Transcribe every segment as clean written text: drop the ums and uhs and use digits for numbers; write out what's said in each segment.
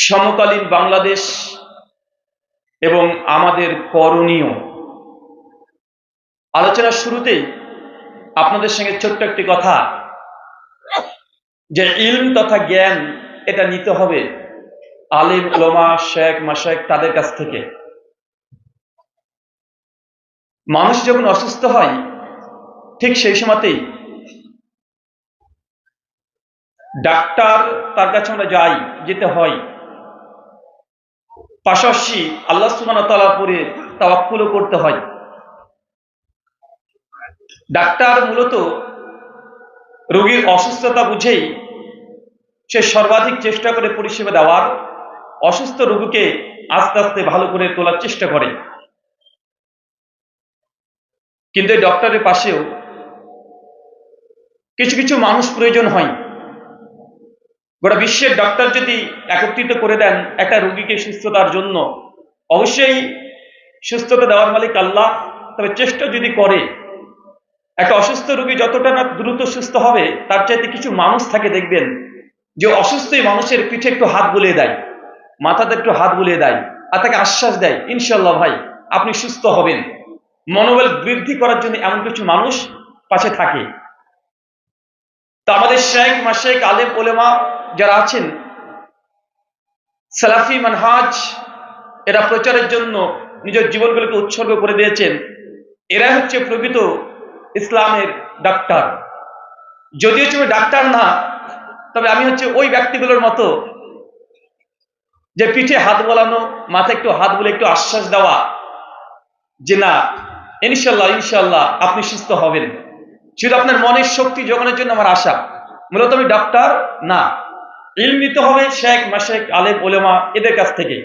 সমকালীন বাংলাদেশ এবং আমাদের করণীয় আলোচনার শুরুতেই আপনাদের সঙ্গে ছোট্ট একটি কথা, যে ইলম তথা জ্ঞান এটা নিতে হবে আলিম উলামা শেখ মাশায়েখ তাদের কাছ থেকে। মানুষ যখন অসুস্থ হয় ঠিক সেই সময়তেই ডাক্তার তার কাছে আমরা যেতে হয়, পাশাপাশি আল্লাহ সুবহানাহু ওয়া তাআলার উপরে তাওয়াক্কুলও করতে হয়। ডাক্তার মূলত রোগীর অসুস্থতা বুঝেই সে সর্বাধিক চেষ্টা করে পরিষেবা দেওয়ার, অসুস্থ রোগীকে আস্তে আস্তে ভালো করে তোলার চেষ্টা করে। কিন্তু এই ডক্টরের পাশেও কিছু কিছু মানুষ প্রয়োজন হয়। গোটা বিশ্বের ডক্টর যদি একত্রিত করে দেন একটা রোগীকে সুস্থতার জন্য, অবশ্যই সুস্থতা দেওয়ার মালিক আল্লাহ, তবে চেষ্টা যদি করে একটা অসুস্থ রোগী যতটা না দ্রুত সুস্থ হবে, তার চাইতে কিছু মানুষ থাকে দেখবেন যে অসুস্থ মানুষের পিঠে একটু হাত বুলিয়ে দেয়, মাথাতে একটু হাত বুলিয়ে দেয়, আর তাকে আশ্বাস দেয় ইনশাআল্লাহ ভাই আপনি সুস্থ হবেন। মনোবল বৃদ্ধি করার জন্য এমন কিছু মানুষ পাশে থাকে। তা আমাদের শেখ মাশায়েখ আলেম উলামা যারা আছেন, সালাফি মানহাজ এরা প্রচারের জন্য নিজের জীবনগুলোকে উৎসর্গ করে দিয়েছেন। এরা হচ্ছে প্রকৃত ইসলামের ডাক্তার। যদিও তুমি ডাক্তার না, তবে আমি হচ্ছে ওই ব্যক্তিগুলোর মতো যে পিঠে হাত বোলানো, মাথায় একটু হাত বলে একটু আশ্বাস দেওয়া যে না ইনশাল্লাহ ইনশাল্লাহ আপনি সুস্থ হবেন। শুধু আপনার মনের শক্তি যোগানোর জন্য আমার আশা। মূলত আমি ডাক্তার না, ইলম নিতে হবে শেখ মাশায়েখ আলেম উলামা এদের কাছ থেকে।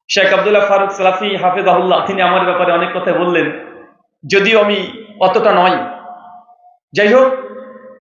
শেখ আব্দুল্লাহ ফারুক সালাফি হাফেজাহুল্লাহ তিনি আমার ব্যাপারে অনেক কথা বললেন, যদিও আমি অতটা নয়। যাই হোক,